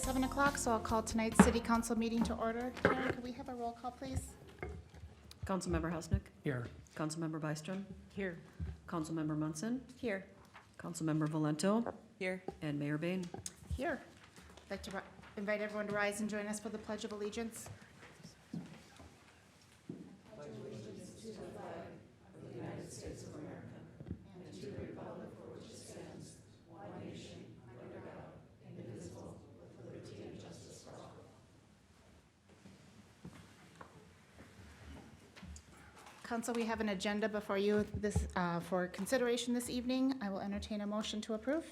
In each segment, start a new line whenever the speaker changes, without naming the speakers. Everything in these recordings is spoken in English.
7 o'clock, so I'll call tonight's city council meeting to order. Karen, could we have a roll call, please?
Councilmember Husnick?
Here.
Councilmember Byström?
Here.
Councilmember Munson?
Here.
Councilmember Valento?
Here.
And Mayor Bain.
Here. I'd like to invite everyone to rise and join us for the Pledge of Allegiance. Council, we have an agenda before you for consideration this evening. I will entertain a motion to approve.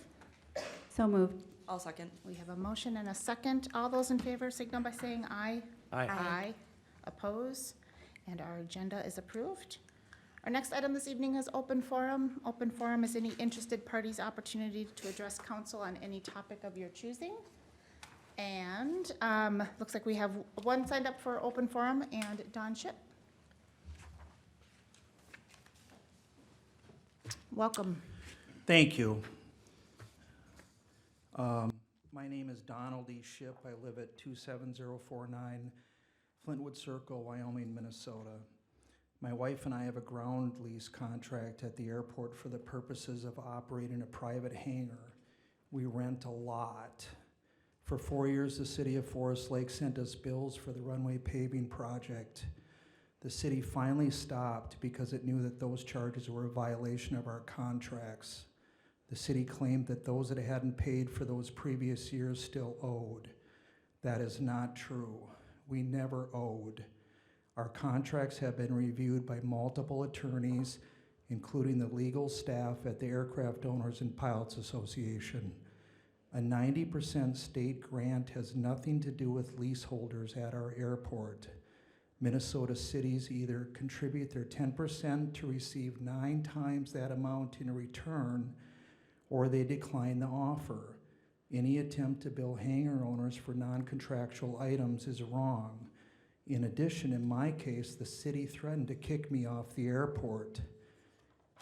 So moved. I'll second.
We have a motion and a second. All those in favor signal by saying aye.
Aye.
Oppose, and our agenda is approved. Our next item this evening is open forum. Open forum is any interested party's opportunity to address council on any topic of your choosing. And looks like we have one signed up for open forum, and Don Ship. Welcome.
Thank you. My name is Donald E. Ship. I live at 27049 Flintwood Circle, Wyoming, Minnesota. My wife and I have a ground lease contract at the airport for the purposes of operating a private hangar. We rent a lot. For 4 years, the city of Forest Lake sent us bills for the runway paving project. The city finally stopped because it knew that those charges were a violation of our contracts. The city claimed that those that hadn't paid for those previous years still owed. That is not true. We never owed. Our contracts have been reviewed by multiple attorneys, including the legal staff at the Aircraft Owners and Pilots Association. A 90% state grant has nothing to do with leaseholders at our airport. Minnesota cities either contribute their 10% to receive 9 times that amount in return, or they decline the offer. Any attempt to bill hangar owners for non-contractual items is wrong. In addition, in my case, the city threatened to kick me off the airport.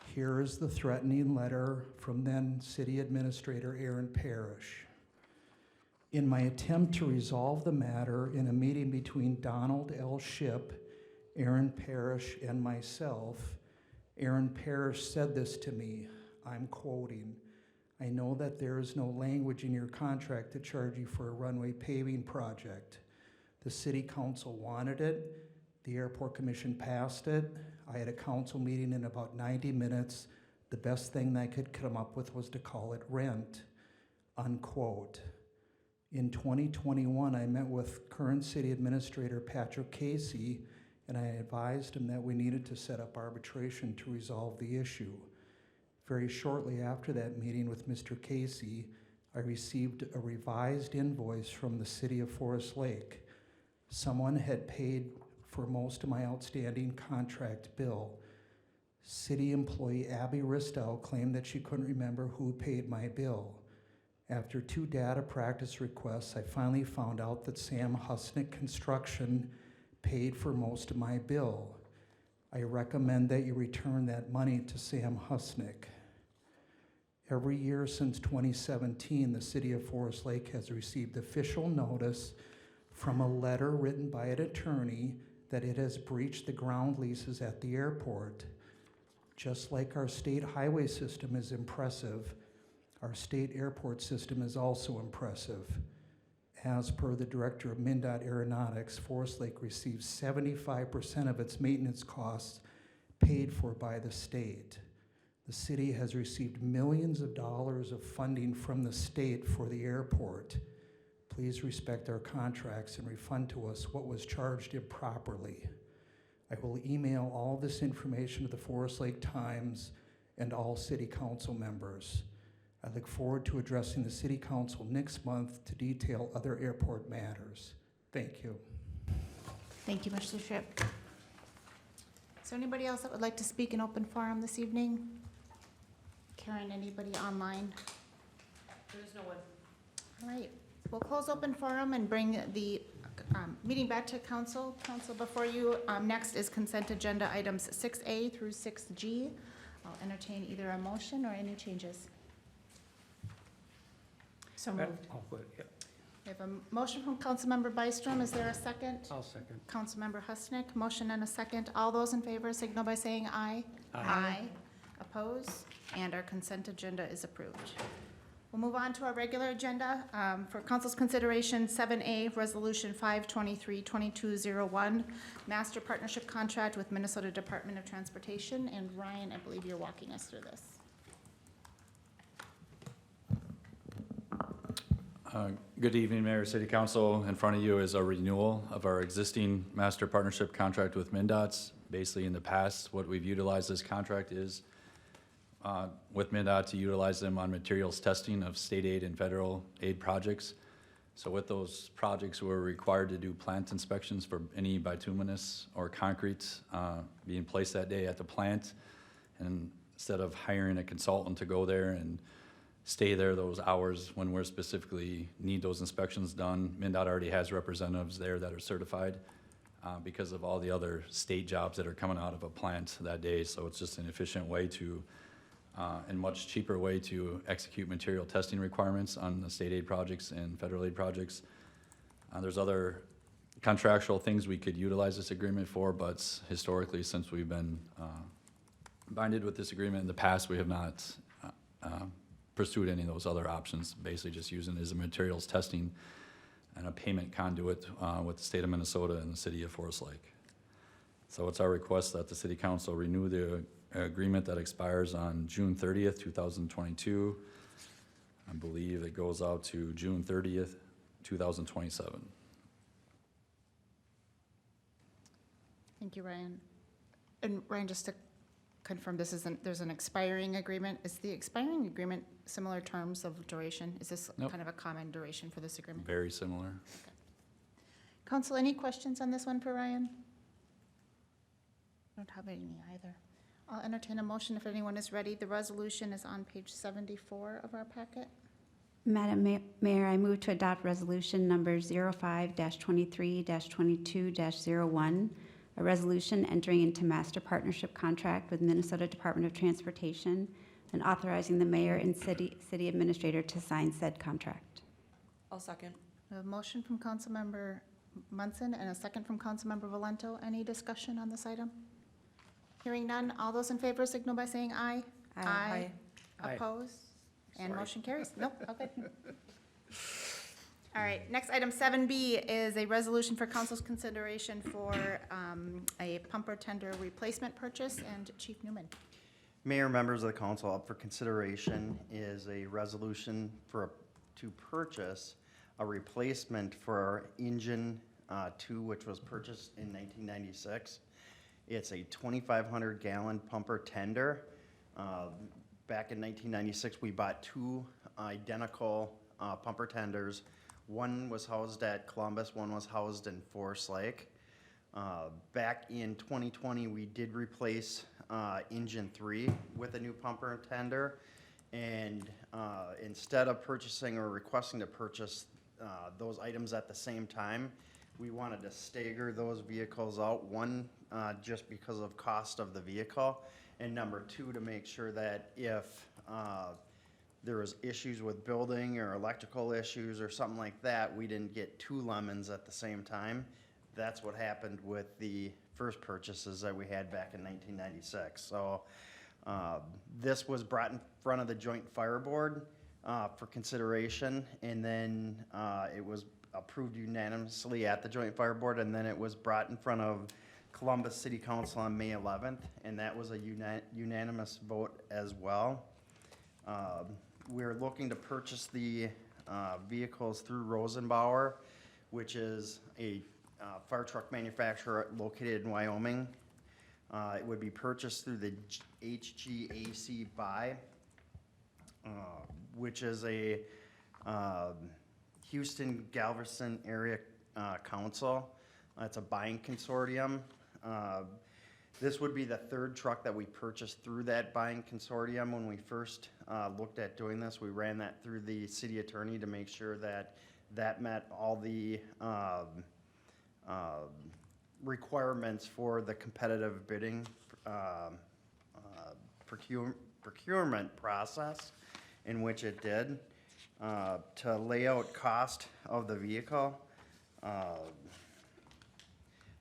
Here is the threatening letter from then City Administrator Aaron Parrish. In my attempt to resolve the matter in a meeting between Donald L. Ship, Aaron Parrish, and myself, Aaron Parrish said this to me, I'm quoting, "I know that there is no language in your contract to charge you for a runway paving project. The city council wanted it, the airport commission passed it, I had a council meeting in about 90 minutes, the best thing that I could come up with was to call it rent," unquote. In 2021, I met with current city administrator Patrick Casey, and I advised him that we needed to set up arbitration to resolve the issue. Very shortly after that meeting with Mr. Casey, I received a revised invoice from the city of Forest Lake. Someone had paid for most of my outstanding contract bill. City employee Abby Ristow claimed that she couldn't remember who paid my bill. After 2 data practice requests, I finally found out that Sam Husnick Construction paid for most of my bill. I recommend that you return that money to Sam Husnick. Every year since 2017, the city of Forest Lake has received official notice from a letter written by an attorney that it has breached the ground leases at the airport. Just like our state highway system is impressive, our state airport system is also impressive. As per the director of MnDOT Aeronautics, Forest Lake receives 75% of its maintenance costs paid for by the state. The city has received millions of dollars of funding from the state for the airport. Please respect our contracts and refund to us what was charged improperly. I will email all this information to the Forest Lake Times and all city council members. I look forward to addressing the city council next month to detail other airport matters. Thank you.
Thank you, Mr. Ship. Is there anybody else that would like to speak in open forum this evening? Karen, anybody online?
There is no one.
All right, we'll close open forum and bring the meeting back to council. Council, before you, next is consent agenda items 6A through 6G. I'll entertain either a motion or any changes.
So moved.
I'll put it, yeah.
We have a motion from Councilmember Byström. Is there a second?
I'll second.
Councilmember Husnick, motion and a second. All those in favor signal by saying aye. Oppose? And our consent agenda is approved. We'll move on to our regular agenda. For council's consideration, 7A, Resolution 523-2201, Master Partnership Contract with Minnesota Department of Transportation. And Ryan, I believe you're walking us through this.
Good evening, Mayor, City Council. In front of you is a renewal of our existing master partnership contract with MnDOT's. Basically, in the past, what we've utilized this contract is with MnDOT to utilize them on materials testing of state aid and federal aid projects. So with those projects, we're required to do plant inspections for any bituminous or concrete being placed that day at the plant. And instead of hiring a consultant to go there and stay there those hours when we're specifically need those inspections done, MnDOT already has representatives there that are certified because of all the other state jobs that are coming out of a plant that day. So it's just an efficient way to, and much cheaper way to execute material testing requirements on the state aid projects and federal aid projects. There's other contractual things we could utilize this agreement for, but historically, since we've been binded with this agreement in the past, we have not pursued any of those other options, basically just using it as a materials testing and a payment conduit with the state of Minnesota and the city of Forest Lake. So it's our request that the city council renew the agreement that expires on June 30th, 2022. I believe it goes out to June 30th, 2027.
Thank you, Ryan. And Ryan, just to confirm, there's an expiring agreement. Is the expiring agreement similar terms of duration? Is this
Nope.
kind of a common duration for this agreement?
Very similar.
Council, any questions on this one for Ryan? I don't have any either. I'll entertain a motion if anyone is ready. The resolution is on page 74 of our packet.
Madam Mayor, I move to adopt resolution number 05-23-22-01, a resolution entering into master partnership contract with Minnesota Department of Transportation and authorizing the mayor and city administrator to sign said contract.
I'll second.
A motion from Councilmember Munson and a second from Councilmember Valento. Any discussion on this item? Hearing none, all those in favor signal by saying aye.
Aye.
Aye.
Oppose? And
Sorry.
motion carries. Nope, okay. All right, next item 7B is a resolution for council's consideration for a pumper tender replacement purchase, and Chief Newman.
Mayor, members of the council, up for consideration is a resolution to purchase a replacement for our engine 2, which was purchased in 1996. It's a 2,500 gallon pumper tender. Back in 1996, we bought two identical pumper tenders. One was housed at Columbus, one was housed in Forest Lake. Back in 2020, we did replace engine 3 with a new pumper tender. And instead of purchasing or requesting to purchase those items at the same time, we wanted to stagger those vehicles out. One, just because of cost of the vehicle, and number two, to make sure that if there was issues with building or electrical issues or something like that, we didn't get two lemons at the same time. That's what happened with the first purchases that we had back in 1996. So this was brought in front of the Joint Fire Board for consideration, and then it was approved unanimously at the Joint Fire Board, and then it was brought in front of Columbus City Council on May 11th, and that was a unanimous vote as well. We're looking to purchase the vehicles through Rosenbauer, which is a fire truck manufacturer located in Wyoming. It would be purchased through the HGAC buy, which is a Houston Galveston area council. It's a buying consortium. This would be the third truck that we purchased through that buying consortium. When we first looked at doing this, we ran that through the city attorney to make sure that that met all the requirements for the competitive bidding procurement process, in which it did. To lay out cost of the vehicle,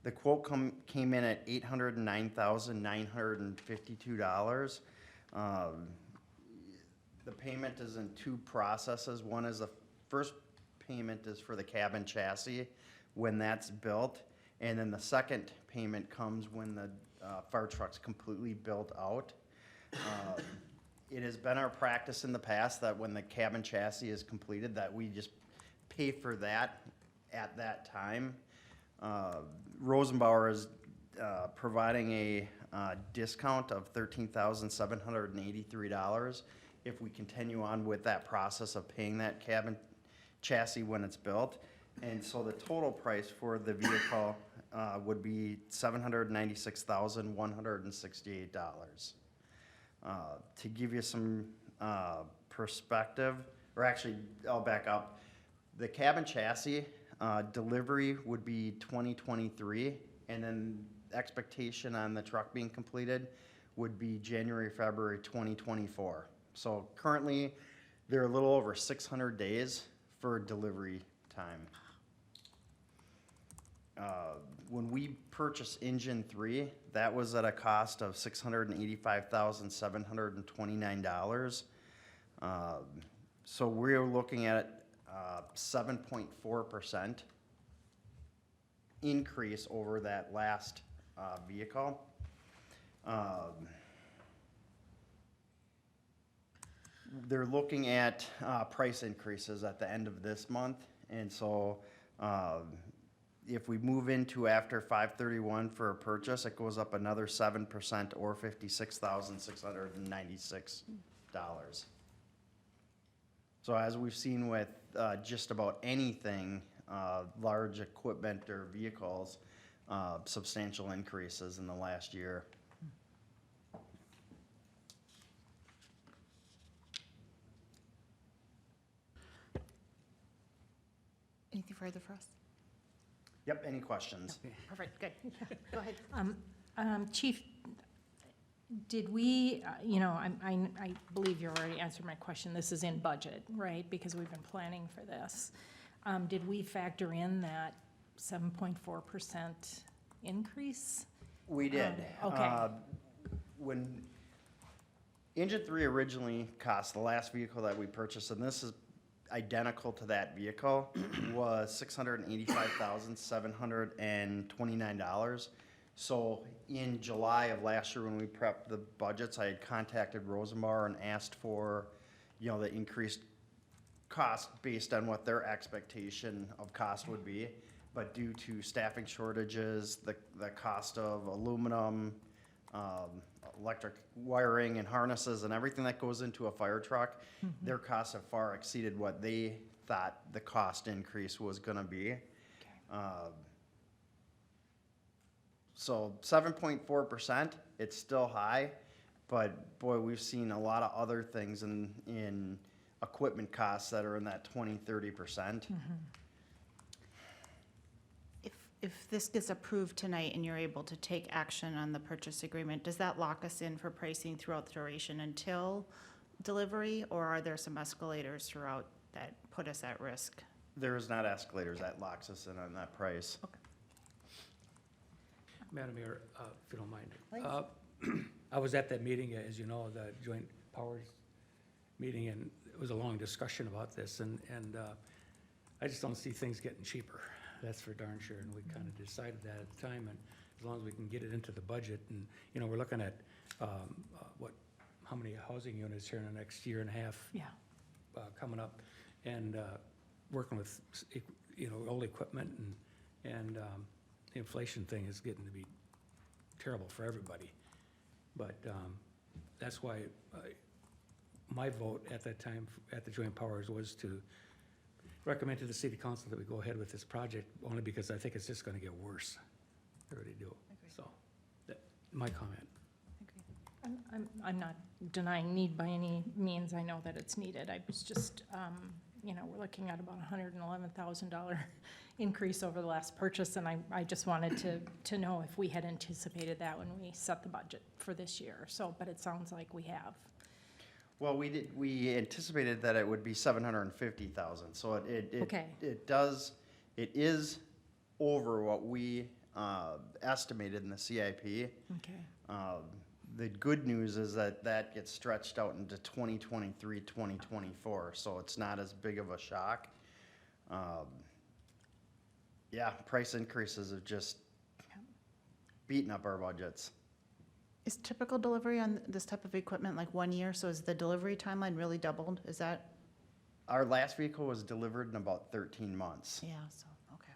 the quote came in at $809,952. The payment is in two processes. One is the first payment is for the cabin chassis when that's built. And then the second payment comes when the fire truck's completely built out. It has been our practice in the past that when the cabin chassis is completed, that we just pay for that at that time. Rosenbauer is providing a discount of $13,783 if we continue on with that process of paying that cabin chassis when it's built. And so the total price for the vehicle would be $796,168. To give you some perspective, or actually, I'll back up. The cabin chassis delivery would be 2023, and then expectation on the truck being completed would be January, February 2024. So currently, they're a little over 600 days for delivery time. When we purchased engine 3, that was at a cost of $685,729. So we're looking at 7.4% increase over that last vehicle. They're looking at price increases at the end of this month, and so if we move into after 5/31 for a purchase, it goes up another 7% or $56,696. So as we've seen with just about anything, large equipment or vehicles, substantial increases in the last year.
Anything further for us?
Yep, any questions?
Perfect, good. Go ahead.
Chief, did we, I believe you already answered my question. This is in budget, right? Because we've been planning for this. Did we factor in that 7.4% increase?
We did.
Okay.
When engine 3 originally cost, the last vehicle that we purchased, and this is identical to that vehicle, was $685,729. So in July of last year, when we prepped the budgets, I had contacted Rosenbauer and asked for, the increased cost based on what their expectation of cost would be. But due to staffing shortages, the cost of aluminum, electric wiring and harnesses and everything that goes into a fire truck, their costs have far exceeded what they thought the cost increase was gonna be. So 7.4%, it's still high, but boy, we've seen a lot of other things in equipment costs that are in that 20-30%.
If this gets approved tonight and you're able to take action on the purchase agreement, does that lock us in for pricing throughout the duration until delivery, or are there some escalators throughout that put us at risk?
There is not escalators that locks us in on that price.
Madam Mayor, if you don't mind. I was at that meeting, as you know, the Joint Powers meeting, and it was a long discussion about this, and I just don't see things getting cheaper. That's for darn sure, and we kind of decided that at the time, and as long as we can get it into the budget, and, we're looking at, how many housing units here in the next year and a half
Yeah.
coming up, and working with, old equipment, and the inflation thing is getting to be terrible for everybody. But that's why my vote at that time at the Joint Powers was to recommend to the City Council that we go ahead with this project, only because I think it's just gonna get worse. I really do. So, my comment.
I'm not denying need by any means. I know that it's needed. I was just, we're looking at about $111,000 increase over the last purchase, and I just wanted to know if we had anticipated that when we set the budget for this year. So, but it sounds like we have.
Well, we anticipated that it would be 750,000, so
Okay.
it is over what we estimated in the CIP.
Okay.
The good news is that gets stretched out into 2023, 2024, so it's not as big of a shock. Yeah, price increases have just beaten up our budgets.
Is typical delivery on this type of equipment like 1 year? So is the delivery timeline really doubled? Is that?
Our last vehicle was delivered in about 13 months.
Yeah, so, okay.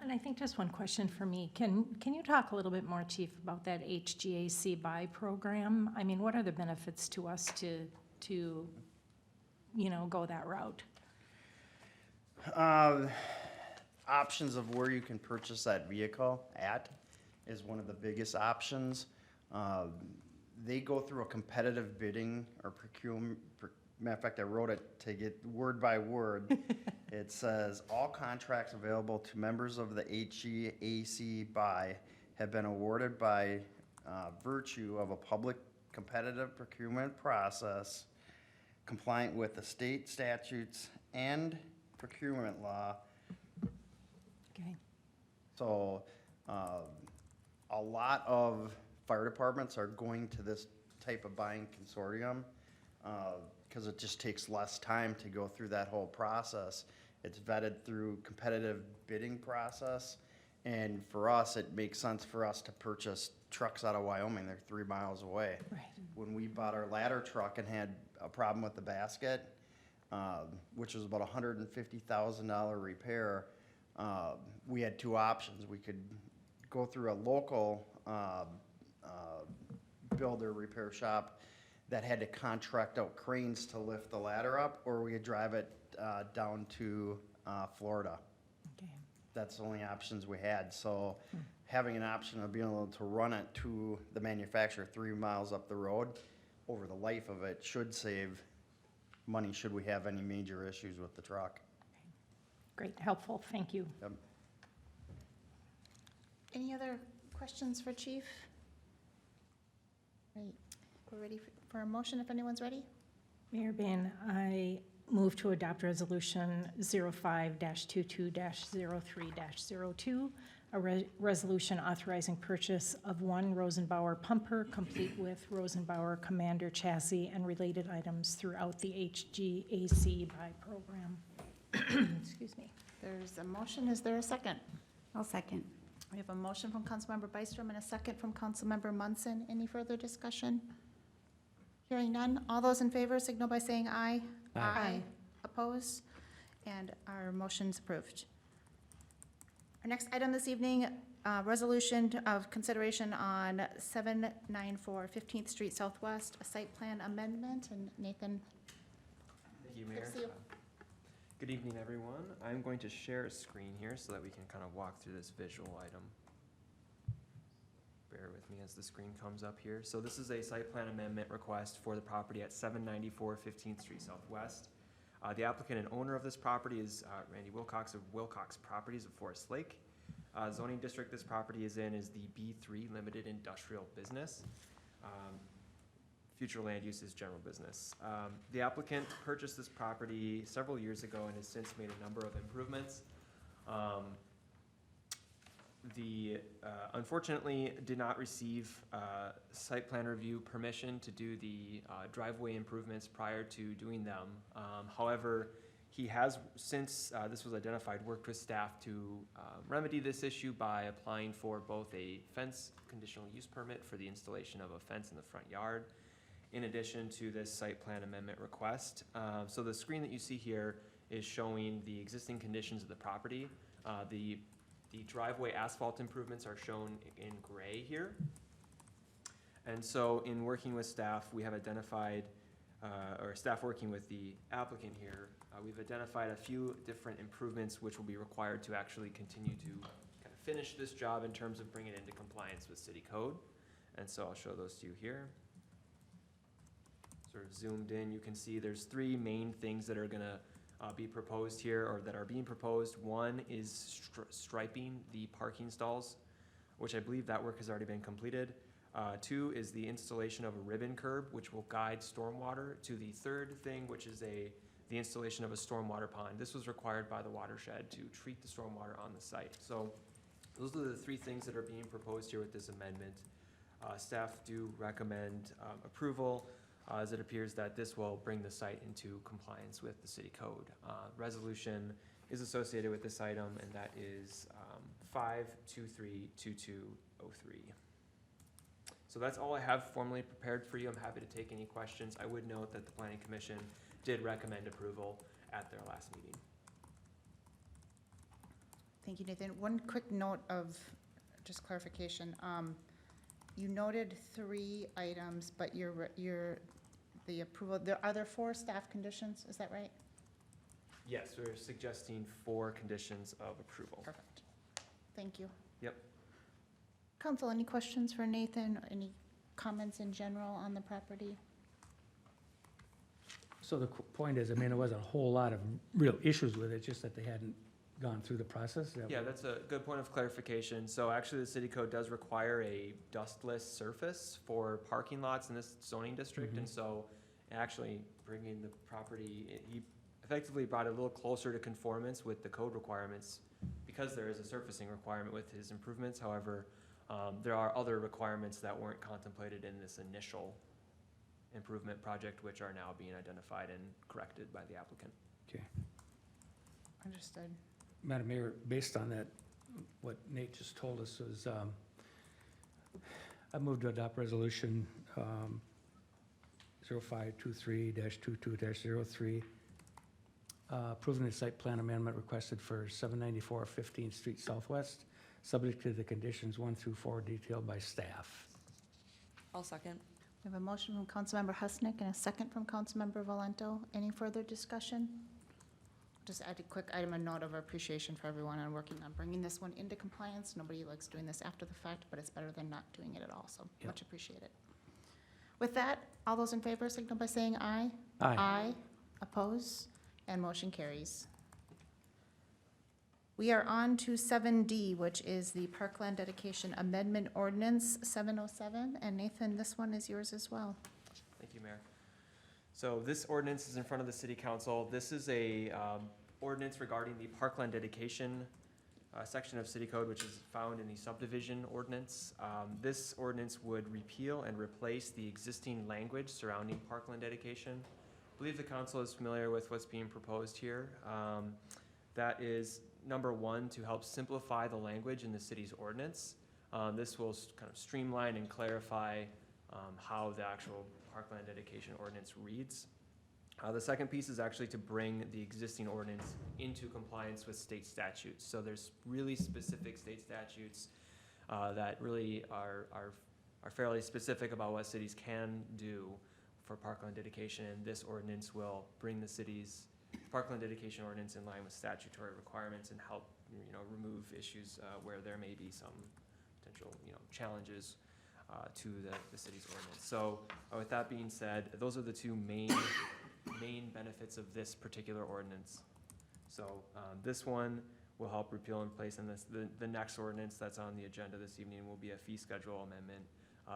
And I think just one question for me. Can you talk a little bit more, Chief, about that HGAC buy program? I mean, what are the benefits to us to go that route?
Options of where you can purchase that vehicle at is one of the biggest options. They go through a competitive bidding or procurement. Matter of fact, I wrote it to get word by word. It says, all contracts available to members of the HGAC buy have been awarded by virtue of a public competitive procurement process compliant with the state statutes and procurement law.
Okay.
So, a lot of fire departments are going to this type of buying consortium, because it just takes less time to go through that whole process. It's vetted through competitive bidding process, and for us, it makes sense for us to purchase trucks out of Wyoming. They're 3 miles away.
Right.
When we bought our ladder truck and had a problem with the basket, which was about $150,000 repair, we had two options. We could go through a local builder repair shop that had to contract out cranes to lift the ladder up, or we could drive it down to Florida.
Okay.
That's the only options we had. So having an option of being able to run it to the manufacturer 3 miles up the road over the life of it should save money should we have any major issues with the truck.
Great, helpful, thank you.
Yep.
Any other questions for Chief? Right, we're ready for a motion if anyone's ready.
Mayor Bain, I move to adopt Resolution 05-22-03-02, a resolution authorizing purchase of one Rosenbauer pumper, complete with Rosenbauer Commander chassis and related items throughout the HGAC buy program. Excuse me.
There's a motion, is there a second?
I'll second.
We have a motion from Councilmember Byström and a second from Councilmember Munson. Any further discussion? Hearing none, all those in favor signal by saying aye.
Aye.
Oppose? And our motion's approved. Our next item this evening, resolution of consideration on 794 15th Street Southwest, a site plan amendment, and Nathan.
Thank you,
Good
Mayor.
to see you.
Good evening, everyone. I'm going to share a screen here so that we can kind of walk through this visual item. Bear with me as the screen comes up here. So this is a site plan amendment request for the property at 794 15th Street Southwest. The applicant and owner of this property is Randy Wilcox of Wilcox Properties of Forest Lake. Zoning district this property is in is the B3 Limited Industrial Business. Future land use is general business. The applicant purchased this property several years ago and has since made a number of improvements. Unfortunately did not receive site plan review permission to do the driveway improvements prior to doing them. However, he has, since this was identified, worked with staff to remedy this issue by applying for both a fence conditional use permit for the installation of a fence in the front yard, in addition to this site plan amendment request. So the screen that you see here is showing the existing conditions of the property. The driveway asphalt improvements are shown in gray here. And so in working with staff, we have identified, or staff working with the applicant here, we've identified a few different improvements which will be required to actually continue to kind of finish this job in terms of bringing it into compliance with city code. And so I'll show those to you here. Sort of zoomed in, you can see there's three main things that are gonna be proposed here, or that are being proposed. One is striping the parking stalls, which I believe that work has already been completed. Two is the installation of a ribbon curb, which will guide stormwater, to the third thing, which is the installation of a stormwater pond. This was required by the watershed to treat the stormwater on the site. So those are the three things that are being proposed here with this amendment. Staff do recommend approval, as it appears that this will bring the site into compliance with the city code. Resolution is associated with this item, and that is 5232203. So that's all I have formally prepared for you. I'm happy to take any questions. I would note that the Planning Commission did recommend approval at their last meeting.
Thank you, Nathan. One quick note of just clarification. You noted 3 items, but the approval, are there 4 staff conditions? Is that right?
Yes, we're suggesting 4 conditions of approval.
Perfect. Thank you.
Yep.
Council, any questions for Nathan? Or any comments in general on the property?
So the point is, I mean, there wasn't a whole lot of real issues with it, just that they hadn't gone through the process.
Yeah, that's a good point of clarification. So actually, the city code does require a dustless surface for parking lots in this zoning district. And so actually bringing the property, he effectively brought it a little closer to conformance with the code requirements because there is a surfacing requirement with his improvements. However, there are other requirements that weren't contemplated in this initial improvement project, which are now being identified and corrected by the applicant.
Okay.
Understood.
Madam Mayor, based on that, what Nate just told us was, I moved to adopt resolution 0523-22-03, approving the site plan amendment requested for 794 15th Street Southwest, subject to the conditions 1 through 4 detailed by staff.
I'll second.
We have a motion from Councilmember Husnick and a second from Councilmember Valento. Any further discussion? Just add a quick item, a note of appreciation for everyone on working on bringing this one into compliance. Nobody likes doing this after the fact, but it's better than not doing it at all, so
Yep.
much appreciated. With that, all those in favor signal by saying aye.
Aye.
Aye. Oppose? And motion carries. We are on to 7D, which is the Parkland Dedication Amendment Ordinance 707. And Nathan, this one is yours as well.
Thank you, Mayor. So this ordinance is in front of the city council. This is a ordinance regarding the parkland dedication section of city code, which is found in the subdivision ordinance. This ordinance would repeal and replace the existing language surrounding parkland dedication. I believe the council is familiar with what's being proposed here. That is, number 1, to help simplify the language in the city's ordinance. This will kind of streamline and clarify how the actual parkland dedication ordinance reads. The second piece is actually to bring the existing ordinance into compliance with state statutes. So there's really specific state statutes that really are fairly specific about what cities can do for parkland dedication. And this ordinance will bring the city's parkland dedication ordinance in line with statutory requirements and help, remove issues where there may be some potential, challenges to the city's ordinance. So with that being said, those are the two main benefits of this particular ordinance. So this one will help repeal and replace, and the next ordinance that's on the agenda this evening will be a fee schedule amendment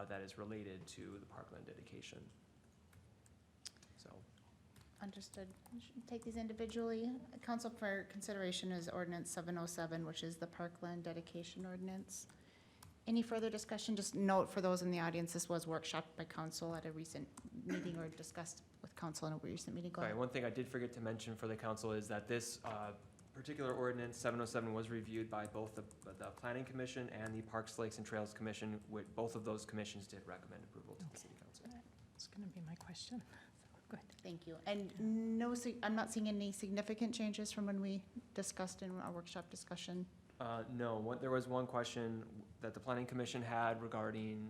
that is related to the parkland dedication. So.
Understood. We should take these individually. Council for consideration is ordinance 707, which is the Parkland Dedication Ordinance. Any further discussion? Just note for those in the audience, this was workshopped by council at a recent meeting or discussed with council in a recent meeting. Go
Sorry,
ahead.
one thing I did forget to mention for the council is that this particular ordinance, 707, was reviewed by both the Planning Commission and the Parks, Lakes, and Trails Commission. Both of those commissions did recommend approval to the city council.
It's going to be my question. So, good.
Thank you. And I'm not seeing any significant changes from when we discussed in our workshop discussion.
No, there was one question that the Planning Commission had regarding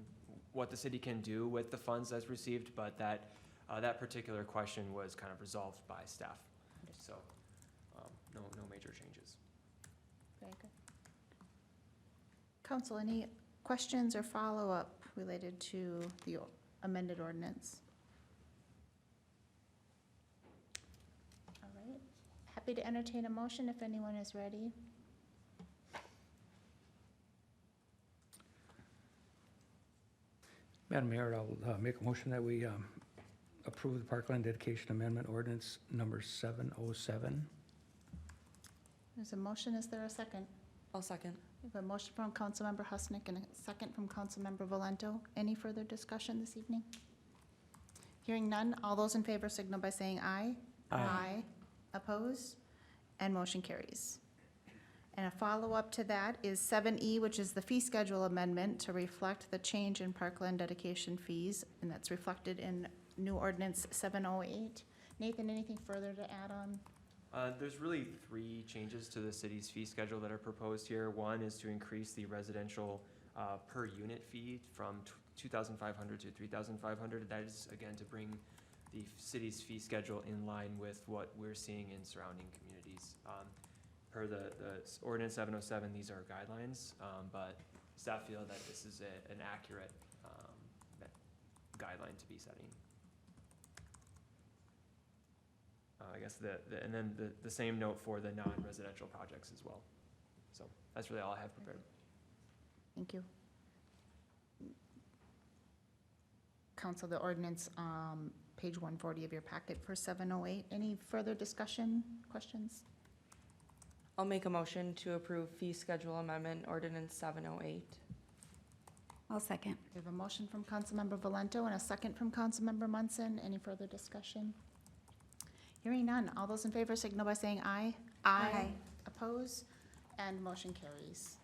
what the city can do with the funds that's received, but that particular question was kind of resolved by staff. So, no major changes.
Very good. Council, any questions or follow-up related to the amended ordinance? All right. Happy to entertain a motion if anyone is ready.
Madam Mayor, I'll make a motion that we approve the Parkland Dedication Amendment Ordinance number 707.
There's a motion, is there a second?
I'll second.
We have a motion from Councilmember Husnick and a second from Councilmember Valento. Any further discussion this evening? Hearing none, all those in favor signal by saying aye.
Aye.
Oppose? And motion carries. And a follow-up to that is 7E, which is the fee schedule amendment to reflect the change in parkland dedication fees, and that's reflected in new ordinance 708. Nathan, anything further to add on?
There's really three changes to the city's fee schedule that are proposed here. One is to increase the residential per unit fee from 2,500 to 3,500. That is, again, to bring the city's fee schedule in line with what we're seeing in surrounding communities. Per the ordinance 707, these are guidelines, but staff feel that this is an accurate guideline to be setting. I guess and then the same note for the non-residential projects as well. So that's really all I have prepared.
Thank you. Council, the ordinance, page 140 of your packet for 708. Any further discussion, questions?
I'll make a motion to approve fee schedule amendment ordinance 708.
I'll second.
We have a motion from Councilmember Valento and a second from Councilmember Munson. Any further discussion? Hearing none. All those in favor signal by saying aye.
Aye.
Oppose? And motion carries.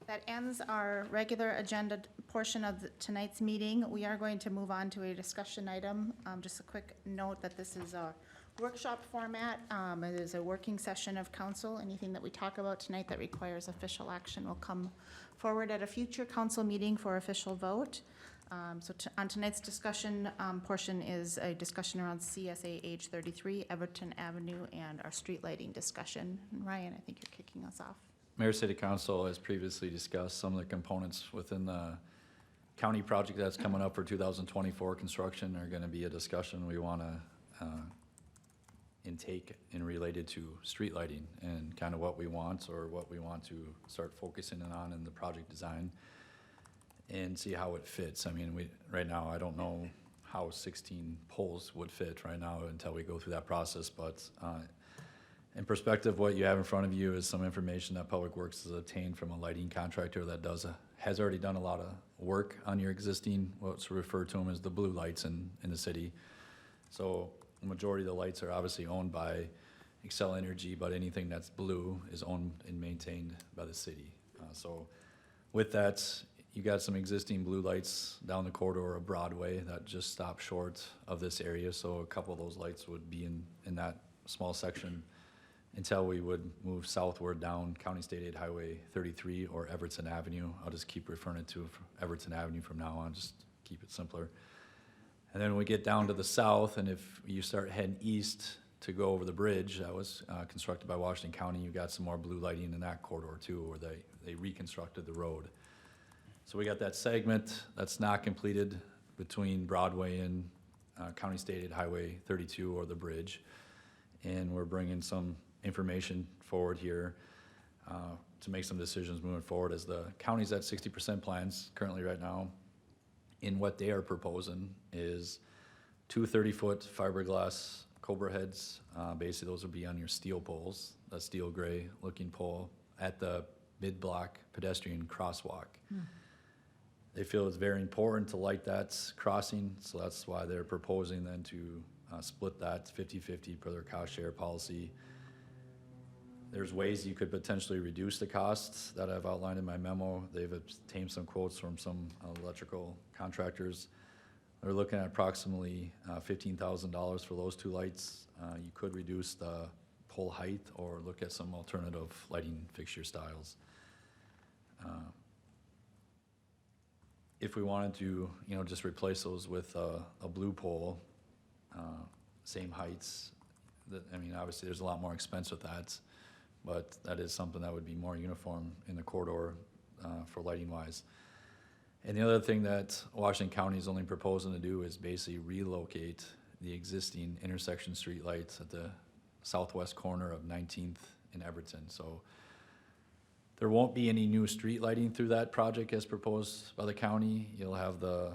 That ends our regular agenda portion of tonight's meeting. We are going to move on to a discussion item. Just a quick note that this is a workshop format. It is a working session of council. Anything that we talk about tonight that requires official action will come forward at a future council meeting for official vote. On tonight's discussion portion is a discussion around CSA Age 33, Everton Avenue, and our street lighting discussion. And Ryan, I think you're kicking us off.
Mayor City Council has previously discussed some of the components within the county project that's coming up for 2024 construction are gonna be a discussion we wanna intake in related to street lighting and kind of what we want or what we want to start focusing on in the project design and see how it fits. I mean, right now, I don't know how 16 poles would fit right now until we go through that process, but in perspective, what you have in front of you is some information that Public Works has obtained from a lighting contractor that has already done a lot of work on your existing, what's referred to them as the blue lights in the city. So the majority of the lights are obviously owned by Xcel Energy, but anything that's blue is owned and maintained by the city. So with that, you got some existing blue lights down the corridor of Broadway that just stop short of this area. So a couple of those lights would be in that small section until we would move southward down County State Aid Highway 33 or Everton Avenue. I'll just keep referring to Everton Avenue from now on, just keep it simpler. And then we get down to the south, and if you start heading east to go over the bridge that was constructed by Washington County, you got some more blue lighting in that corridor too, where they reconstructed the road. So we got that segment that's not completed between Broadway and County State Aid Highway 32 or the bridge. And we're bringing some information forward here to make some decisions moving forward as the county's at 60% plans currently right now. In what they are proposing is 2 30-foot fiberglass Cobra heads. Basically, those would be on your steel poles, a steel gray looking pole at the mid-block pedestrian crosswalk. They feel it's very important to light that crossing, so that's why they're proposing then to split that 50-50 per their cost share policy. There's ways you could potentially reduce the costs that I've outlined in my memo. They've obtained some quotes from some electrical contractors. They're looking at approximately $15,000 for those two lights. You could reduce the pole height or look at some alternative lighting fixture styles. If we wanted to, just replace those with a blue pole, same heights, obviously there's a lot more expense with that, but that is something that would be more uniform in the corridor for lighting wise. And the other thing that Washington County is only proposing to do is basically relocate the existing intersection street lights at the southwest corner of 19th and Everton. So There won't be any new street lighting through that project as proposed by the county. You'll have the,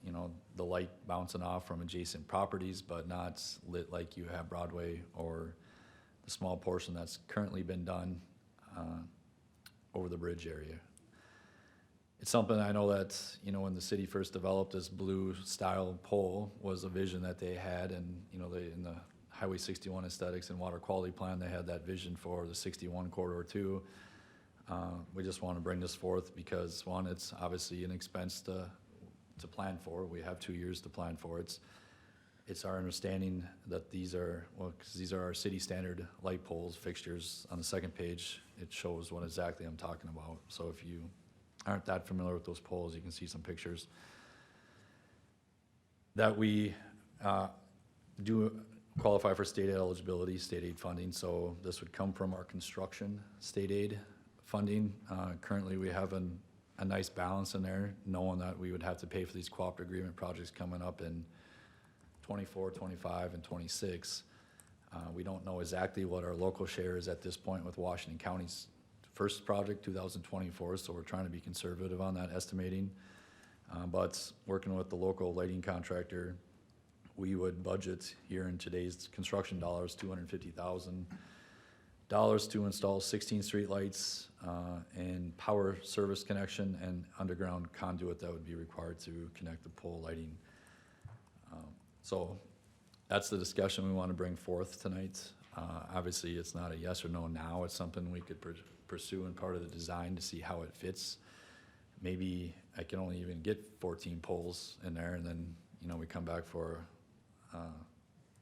you know, the light bouncing off from adjacent properties, but not lit like you have Broadway or the small portion that's currently been done over the bridge area. It's something I know that, you know, when the city first developed this blue style pole was a vision that they had, and, you know, they, in the Highway 61 aesthetics and water quality plan, they had that vision for the 61 corridor too. We just want to bring this forth because, one, it's obviously an expense to plan for. We have 2 years to plan for it. It's our understanding that these are, well, 'cause these are our city standard light poles, fixtures. On the second page, it shows what exactly I'm talking about. So if you aren't that familiar with those poles, you can see some pictures. That we do qualify for state eligibility, state aid funding, so this would come from our construction state aid funding. Currently, we have a nice balance in there, knowing that we would have to pay for these cooperative agreement projects coming up in 24, 25, and 26. We don't know exactly what our local share is at this point with Washington County's first project, 2024, so we're trying to be conservative on that estimating. But working with the local lighting contractor, we would budget here in today's construction dollars, $250,000 to install 16 streetlights and power service connection and underground conduit that would be required to connect the pole lighting. So that's the discussion we want to bring forth tonight. Obviously, it's not a yes or no now. It's something we could pursue in part of the design to see how it fits. Maybe I can only even get 14 poles in there, and then, you know, we come back for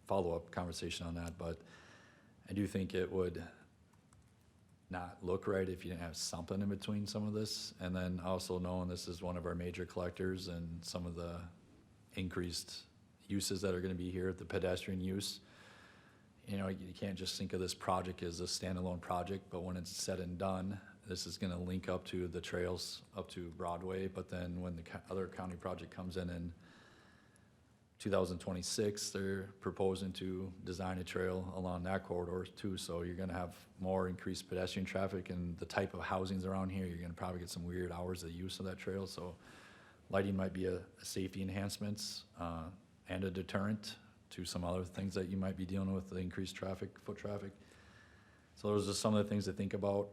follow-up conversation on that. But I do think it would not look right if you didn't have something in between some of this. And then also knowing this is one of our major collectors and some of the increased uses that are gonna be here, the pedestrian use. You know, you can't just think of this project as a standalone project, but when it's said and done, this is gonna link up to the trails up to Broadway. But then when the other county project comes in 2026, they're proposing to design a trail along that corridor too. So you're gonna have more increased pedestrian traffic, and the type of housings around here, you're gonna probably get some weird hours of use of that trail. So lighting might be a safety enhancements and a deterrent to some other things that you might be dealing with, the increased traffic, foot traffic. So those are some of the things to think about.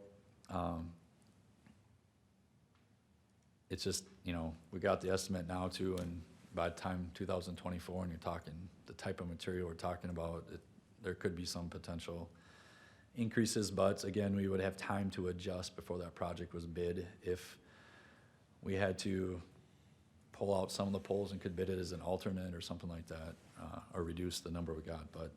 It's just, you know, we got the estimate now too, and by the time 2024, and you're talking the type of material we're talking about, there could be some potential increases, but again, we would have time to adjust before that project was bid. If we had to pull out some of the poles and could bid it as an alternate or something like that, or reduce the number we got. But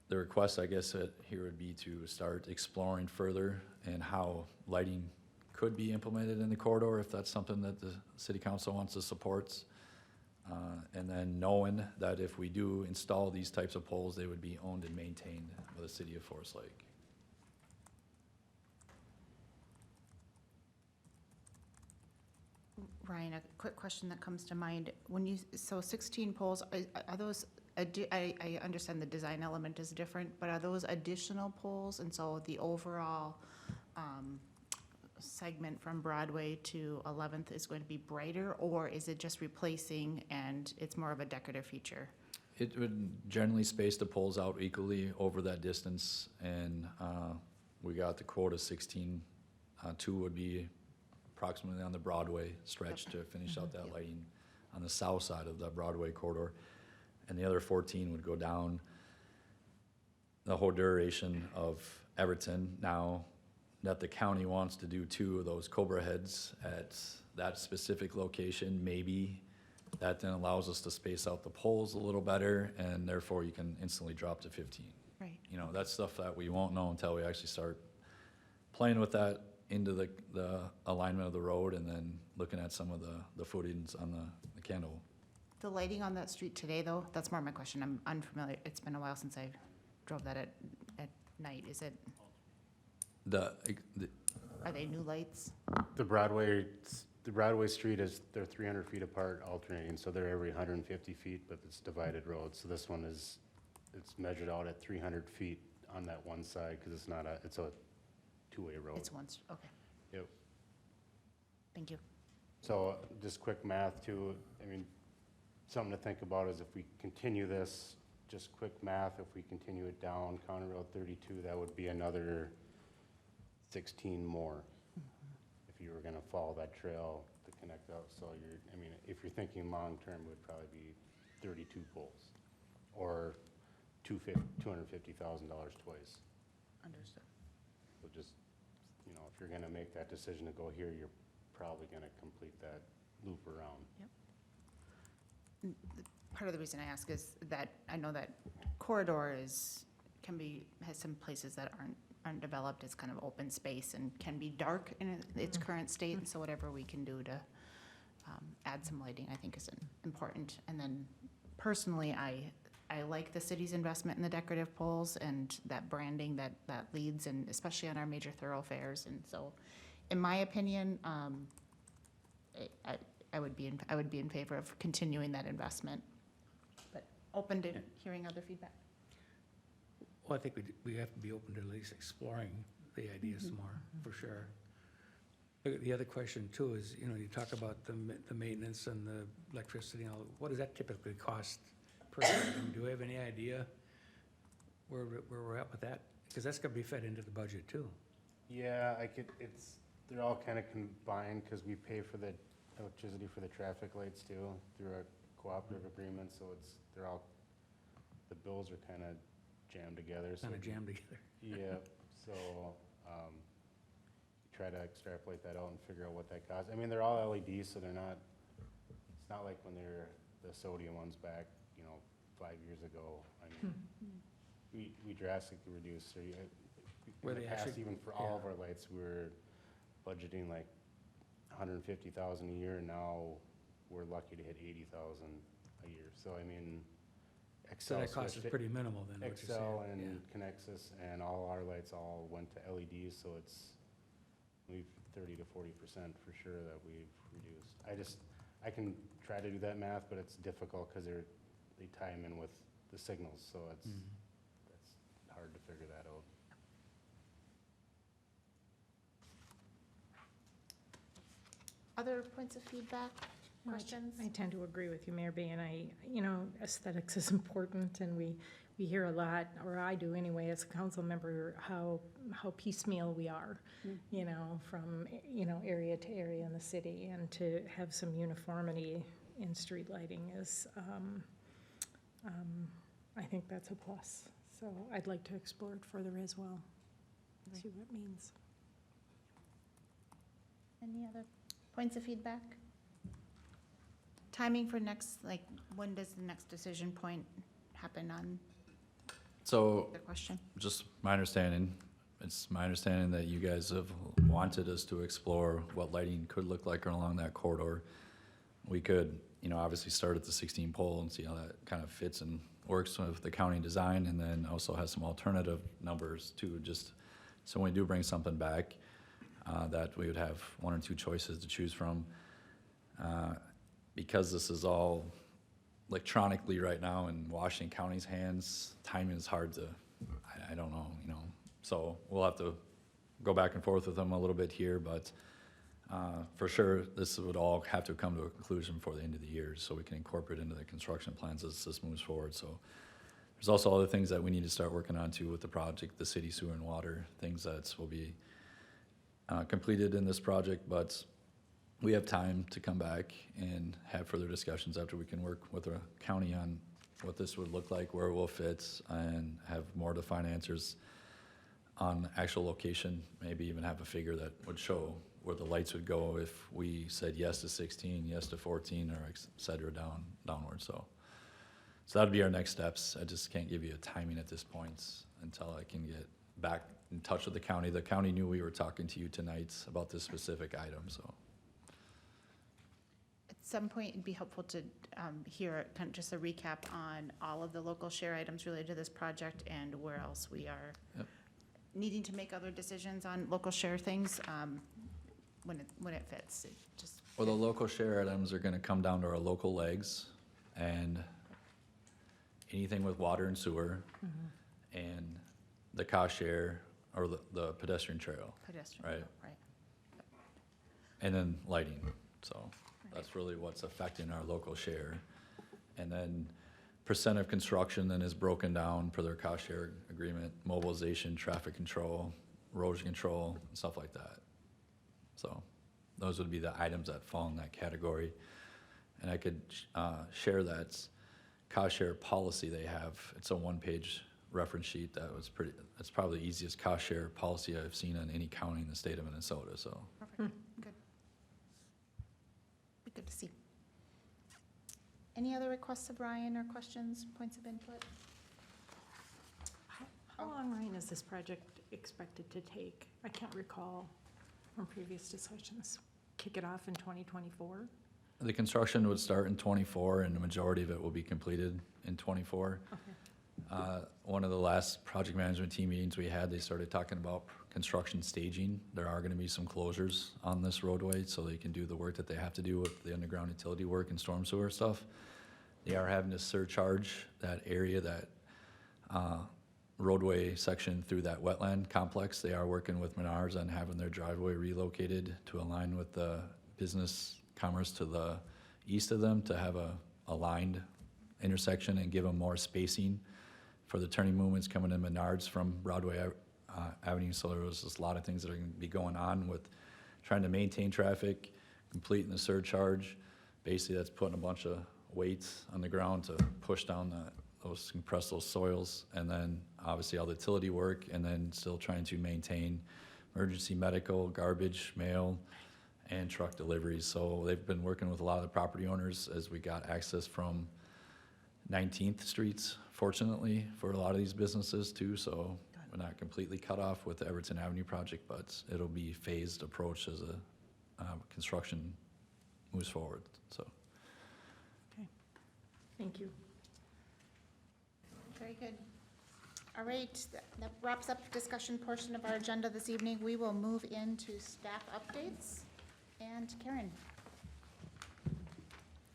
the request, I guess, here would be to start exploring further and how lighting could be implemented in the corridor, if that's something that the city council wants to support. And then knowing that if we do install these types of poles, they would be owned and maintained by the city of Forest Lake.
Ryan, a quick question that comes to mind. When you, so 16 poles, are those, I understand the design element is different, but are those additional poles? And so the overall segment from Broadway to 11th is going to be brighter, or is it just replacing and it's more of a decorative feature?
It would generally space the poles out equally over that distance, and we got the quote of 16. 2 would be approximately on the Broadway stretch to finish out that lighting on the south side of the Broadway corridor. And the other 14 would go down the whole duration of Everton. Now that the county wants to do 2 of those Cobra heads at that specific location, maybe that then allows us to space out the poles a little better, and therefore you can instantly drop to 15.
Right.
You know, that's stuff that we won't know until we actually start playing with that into the alignment of the road, and then looking at some of the footings on the candle.
The lighting on that street today, though, that's more my question. I'm unfamiliar. It's been a while since I drove that at night. Is it, are they new lights?
The Broadway street is, they're 300 feet apart alternating, so they're every 150 feet, but it's divided roads. So this one is, it's measured out at 300 feet on that one side, because it's not a, it's a two-way road.
It's once, okay.
Yep.
Thank you.
So just quick math too, I mean, something to think about is if we continue this, just quick math, if we continue it down County Road 32, that would be another 16 more. If you were gonna follow that trail to connect up, so I mean, if you're thinking long-term, it would probably be 32 poles, or $250,000 twice.
Understood.
So just, you know, if you're gonna make that decision to go here, you're probably gonna complete that loop around.
Part of the reason I ask is that I know that corridor has some places that aren't developed. It's kind of open space and can be dark in its current state. And so whatever we can do to add some lighting, I think is important. And then personally, I like the city's investment in the decorative poles and that branding that leads, and especially on our major thoroughfares. And so, in my opinion, I would be in favor of continuing that investment, but open to hearing other feedback.
Well, I think we have to be open to at least exploring the ideas some more, for sure. The other question too is, you know, you talk about the maintenance and the electricity, and all. What does that typically cost per year? Do we have any idea where we're at with that? Because that's gonna be fed into the budget too.
Yeah, they're all kind of combined, because we pay for the electricity for the traffic lights too, through a cooperative agreement, so the bills are kind of jammed together.
Kind of jammed together.
Yeah, so, try to extrapolate that out and figure out what that costs. I mean, they're all LEDs, so it's not like when the sodium ones back, 5 years ago. I mean, we drastically reduced, so
Where
in the
they
past,
actually-
even for all of our lights, we were budgeting like $150,000 a year, and now we're lucky to hit $80,000 a year. So, I mean,
So
Excel
that cost is
switched-
pretty minimal then, what you're saying.
Excel and
Yeah.
Connexus and all our lights all went to LEDs, so we've 30 to 40% for sure that we've reduced. I can try to do that math, but it's difficult because they tie them in with the signals, so it's hard to figure that out.
Other points of feedback, questions?
I tend to agree with you, Mayor Bay, and aesthetics is important, and we hear a lot, or I do anyway, as a council member, how piecemeal we are, from, area to area in the city, and to have some uniformity in street lighting is, I think that's a plus. So I'd like to explore it further as well, see what it means.
Any other points of feedback? Timing for next, when does the next decision point happen on
So,
the question?
just it's my understanding that you guys have wanted us to explore what lighting could look like along that corridor. We could, obviously start at the 16 pole and see how that kind of fits and works with the county design, and then also has some alternative numbers too, just so when we do bring something back, that we would have one or two choices to choose from. Because this is all electronically right now in Washington County's hands, timing is hard to, I don't know, so we'll have to go back and forth with them a little bit here, but for sure, this would all have to come to a conclusion before the end of the year, so we can incorporate into the construction plans as this moves forward. So there's also other things that we need to start working on too with the project, the city sewer and water, things that will be completed in this project, but we have time to come back and have further discussions after we can work with the county on what this would look like, where it will fit, and have more defined answers on actual location, maybe even have a figure that would show where the lights would go if we said yes to 16, yes to 14, or et cetera, downward. So that'd be our next steps. I just can't give you a timing at this point until I can get back in touch with the county. The county knew we were talking to you tonight about this specific item, so.
At some point, it'd be helpful to hear kind of just a recap on all of the local share items related to this project and where else we are needing to make other decisions on local share things when it fits.
Well, the local share items are gonna come down to our local legs, and anything with water and sewer, and the cost share or the pedestrian trail,
Pedestrian,
Right.
right.
and then lighting. So that's really what's affecting our local share. And then percent of construction then is broken down per their cost share agreement, mobilization, traffic control, erosion control, and stuff like that. So those would be the items that fall in that category. And I could share that cost share policy they have. It's a one-page reference sheet that was that's probably the easiest cost share policy I've seen in any county in the state of Minnesota, so.
Perfect, good. Be good to see. Any other requests of Ryan or questions, points of input?
How long, Ryan, is this project expected to take? I can't recall from previous discussions. Kick it off in 2024?
The construction would start in '24, and the majority of it will be completed in '24.
Okay.
One of the last project management team meetings we had, they started talking about construction staging. There are gonna be some closures on this roadway, so they can do the work that they have to do with the underground utility work and storm sewer stuff. They are having to surcharge that area, that roadway section through that wetland complex. They are working with Menards on having their driveway relocated to align with the business commerce to the east of them, to have a aligned intersection and give them more spacing for the turning movements coming in Menards from Broadway Avenue. So there was just a lot of things that are gonna be going on with trying to maintain traffic, completing the surcharge. Basically, that's putting a bunch of weights on the ground to push down compress those soils, and then obviously all the utility work, and then still trying to maintain emergency medical, garbage, mail, and truck deliveries. So they've been working with a lot of the property owners as we got access from 19th Streets, fortunately, for a lot of these businesses too. So we're not completely cut off with the Everton Avenue project, but it'll be phased approach as a construction moves forward, so.
Okay. Thank you.
Very good. All right, that wraps up the discussion portion of our agenda this evening. We will move into staff updates. And Karen.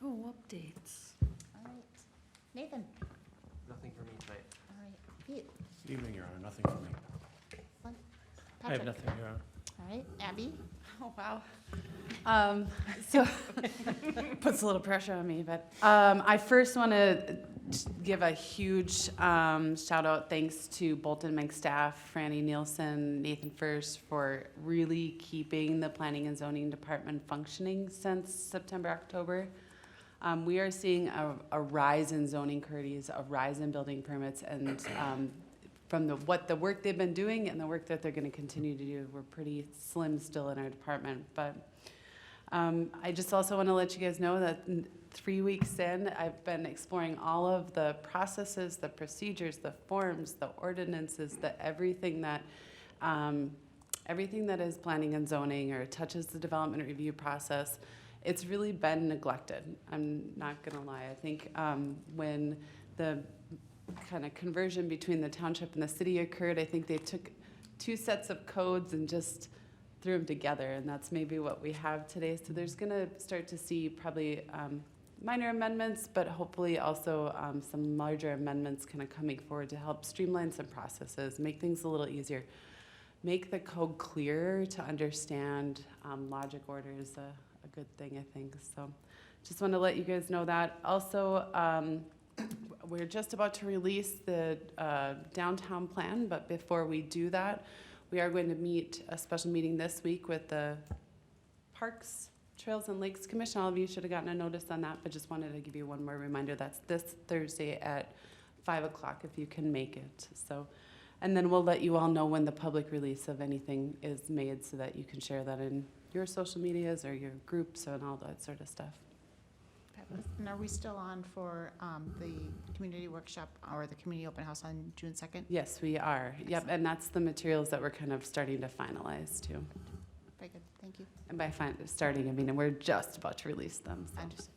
Oh, updates.
All right. Nathan.
Nothing for me tonight.
All right. Pete.
Good evening, Your Honor. Nothing for me. I have
Patrick.
nothing, Your Honor.
All right. Abby.
Oh, wow. So, puts a little pressure on me, but I first want to give a huge shout out, thanks to Bolton Mink staff, Franny Nielsen, Nathan First, for really keeping the Planning and Zoning Department functioning since September, October. We are seeing a rise in zoning inquiries, a rise in building permits, and from the work they've been doing and the work that they're going to continue to do, we're pretty slim still in our department. But I just also want to let you guys know that 3 weeks in, I've been exploring all of the processes, the procedures, the forms, the ordinances, everything that is planning and zoning or touches the development review process. It's really been neglected. I'm not going to lie. I think when the kind of conversion between the township and the city occurred, I think they took two sets of codes and just threw them together, and that's maybe what we have today. So there's going to start to see probably minor amendments, but hopefully also some larger amendments kind of coming forward to help streamline some processes, make things a little easier, make the code clearer to understand. Logic order is a good thing, I think. So just want to let you guys know that. Also, we're just about to release the downtown plan, but before we do that, we are going to meet a special meeting this week with the Parks, Trails and Lakes Commission. All of you should have gotten a notice on that, but just wanted to give you one more reminder. That's this Thursday at 5 o'clock if you can make it. So, and then we'll let you all know when the public release of anything is made so that you can share that in your social medias or your groups and all that sort of stuff.
And are we still on for the community workshop or the community open house on June 2nd?
Yes, we are. Yep, and that's the materials that we're kind of starting to finalize too.
Very good, thank you.
And by starting, I mean we're just about to release them. So.
Understood.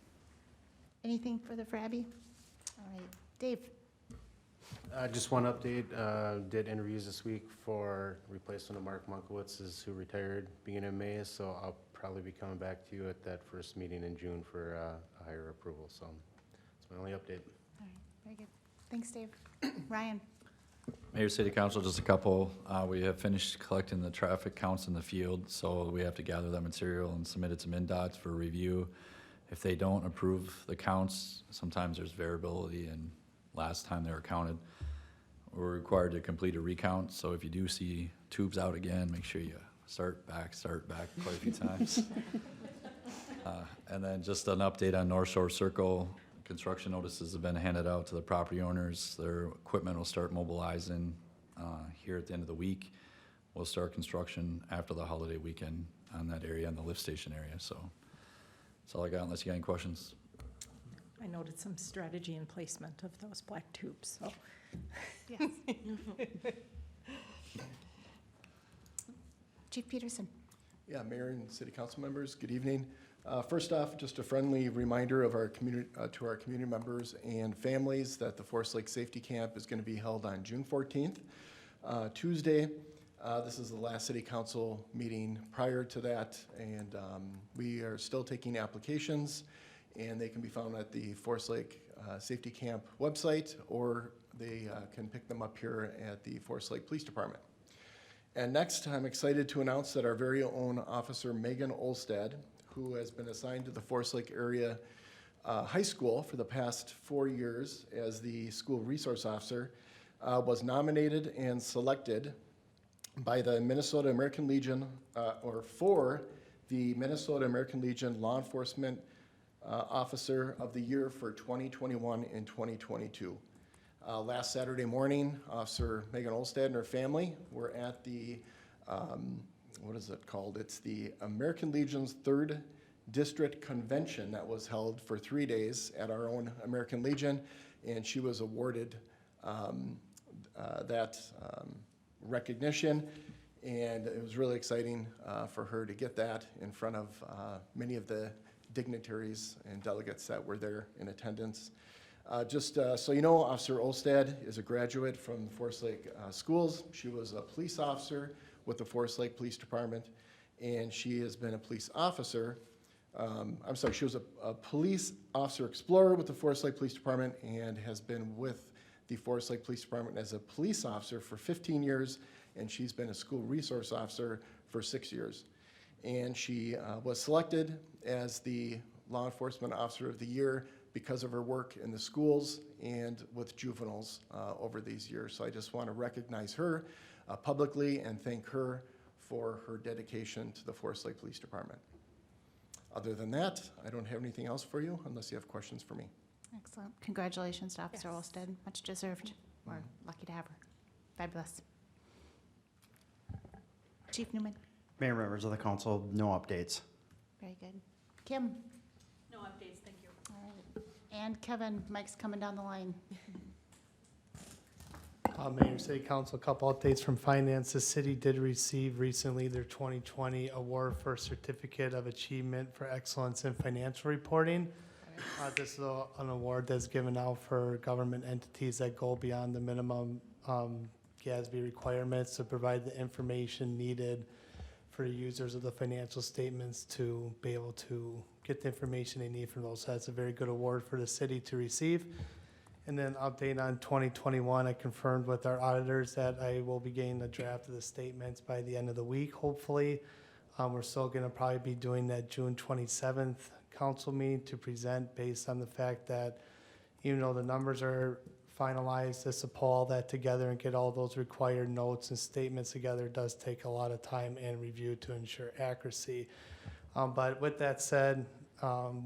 Anything further for Abby? All right, Dave.
Just one update. Did interviews this week for replacement of Mark Monkowitz, who retired beginning of May. So I'll probably be coming back to you at that first meeting in June for a higher approval. So that's my only update.
All right, very good. Thanks, Dave. Ryan.
Mayor, City Council, just a couple. We have finished collecting the traffic counts in the field, so we have to gather that material and submit it to MnDOT for review. If they don't approve the counts, sometimes there's variability in last time they were counted. We're required to complete a recount, so if you do see tubes out again, make sure you start back quite a few times. And then just an update on North Shore Circle. Construction notices have been handed out to the property owners. Their equipment will start mobilizing here at the end of the week. We'll start construction after the holiday weekend on that area, on the lift station area. So that's all I got, unless you got any questions.
I noted some strategy and placement of those black tubes, so.
Yes. Chief Peterson.
Yeah, Mayor and City Council members, good evening. First off, just a friendly reminder of our community, to our community members and families that the Forest Lake Safety Camp is going to be held on June 14th, Tuesday. This is the last City Council meeting prior to that, and we are still taking applications, and they can be found at the Forest Lake Safety Camp website, or they can pick them up here at the Forest Lake Police Department. And next, I'm excited to announce that our very own Officer Megan Olstad, who has been assigned to the Forest Lake Area High School for the past 4 years as the school resource officer, was nominated and selected by the Minnesota American Legion, or for the Minnesota American Legion Law Enforcement Officer of the Year for 2021 and 2022. Last Saturday morning, Officer Megan Olstad and her family were at the, what is it called? It's the American Legion's 3rd District Convention that was held for 3 days at our own American Legion, and she was awarded that recognition, and it was really exciting for her to get that in front of many of the dignitaries and delegates that were there in attendance. Just so you know, Officer Olstad is a graduate from the Forest Lake schools. She was a police officer with the Forest Lake Police Department, and she has been a police officer. She was a police officer explorer with the Forest Lake Police Department and has been with the Forest Lake Police Department as a police officer for 15 years, and she's been a school resource officer for 6 years. And she was selected as the Law Enforcement Officer of the Year because of her work in the schools and with juveniles over these years. So I just want to recognize her publicly and thank her for her dedication to the Forest Lake Police Department. Other than that, I don't have anything else for you unless you have questions for me.
Excellent. Congratulations to Officer
Yes.
Olstad. Much deserved. We're lucky to have her. Fabulous. Chief Newman.
Mayor, members of the council, no updates.
Very good. Kim.
No updates, thank you.
All right. And Kevin, Mike's coming down the line.
Mayor, City Council, a couple updates from finance. The city did receive recently their 2020 award for Certificate of Achievement for Excellence in Financial Reporting. This is an award that's given out for government entities that go beyond the minimum GASB requirements to provide the information needed for users of the financial statements to be able to get the information they need from those. So that's a very good award for the city to receive. And then update on 2021, I confirmed with our auditors that I will be getting the draft of the statements by the end of the week, hopefully. We're still gonna probably be doing that June 27th council meeting to present based on the fact that even though the numbers are finalized, just to pull all that together and get all those required notes and statements together does take a lot of time and review to ensure accuracy. But with that said,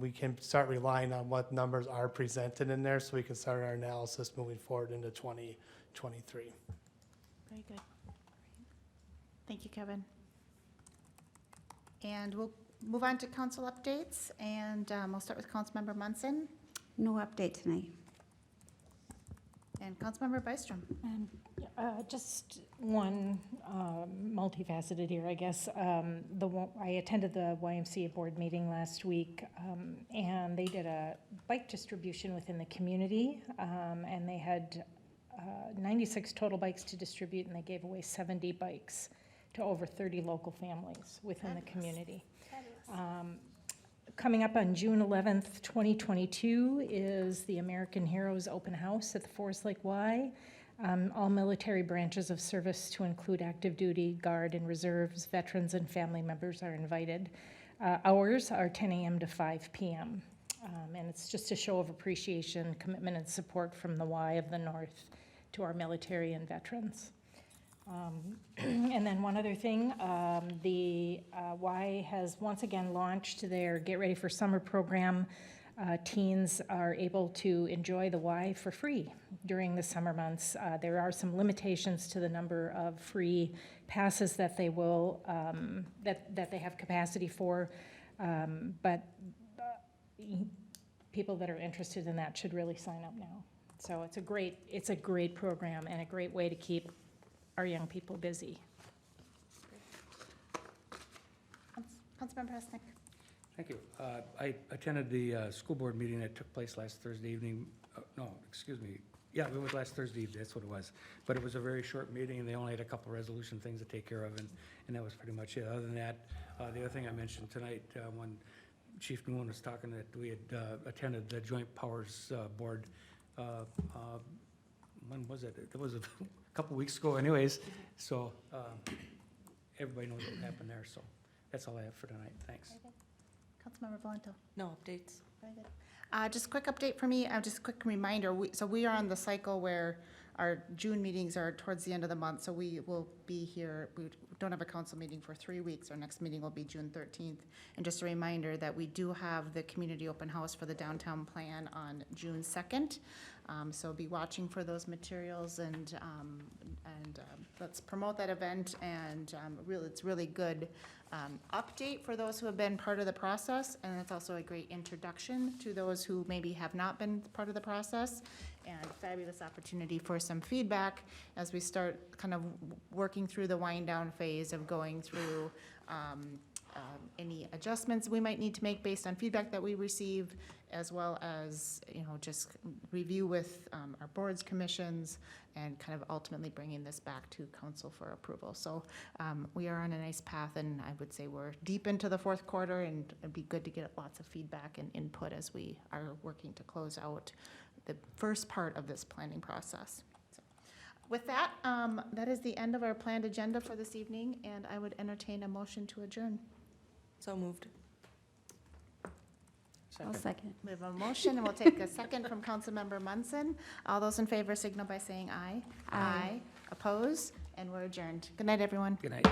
we can start relying on what numbers are presented in there so we can start our analysis moving forward into 2023.
Very good. Thank you, Kevin. And we'll move on to council updates, and we'll start with Councilmember Munson
No update tonight.
and Councilmember Byström.
And just one multifaceted here, I guess. I attended the YMCA board meeting last week, and they did a bike distribution within the community, and they had 96 total bikes to distribute, and they gave away 70 bikes to over 30 local families within the community. Coming up on June 11th, 2022 is the American Heroes Open House at the Forest Lake Y. All military branches of service to include active duty, guard, and reserves, veterans, and family members are invited. Hours are 10 a.m. to 5 p.m. And it's just a show of appreciation, commitment, and support from the Y of the North to our military and veterans. And then one other thing, the Y has once again launched their Get Ready for Summer program. Teens are able to enjoy the Y for free during the summer months. There are some limitations to the number of free passes that they will, that they have capacity for, but people that are interested in that should really sign up now. So it's a great program and a great way to keep our young people busy.
Councilmember Husnick.
Thank you. I attended the school board meeting that took place last Thursday evening. No, excuse me. Yeah, it was last Thursday, that's what it was. But it was a very short meeting, and they only had a couple resolution things to take care of, and that was pretty much it. Other than that, the other thing I mentioned tonight, when Chief Nguyen was talking, that we had attended the Joint Powers Board, when was it? It was a couple weeks ago anyways, so everybody knows what happened there, so that's all I have for tonight. Thanks.
Councilmember Valento.
No updates.
Very good. Just a quick update for me, just a quick reminder, so we are on the cycle where our June meetings are towards the end of the month, so we will be here, we don't have a council meeting for 3 weeks. Our next meeting will be June 13th. And just a reminder that we do have the community open house for the downtown plan on June 2nd. So be watching for those materials and let's promote that event, and really, it's really good update for those who have been part of the process, and it's also a great introduction to those who maybe have not been part of the process, and fabulous opportunity for some feedback as we start kind of working through the wind down phase of going through any adjustments we might need to make based on feedback that we receive, as well as, just review with our boards, commissions, and kind of ultimately bringing this back to council for approval. So we are on a nice path, and I would say we're deep into the fourth quarter, and it'd be good to get lots of feedback and input as we are working to close out the first part of this planning process. So with that, that is the end of our planned agenda for this evening, and I would entertain a motion to adjourn.
So moved.
I'll second.
We have a motion, and we'll take a second from Councilmember Munson. All those in favor signal by saying aye.
Aye.
Oppose, and we're adjourned. Good night, everyone.
Good night.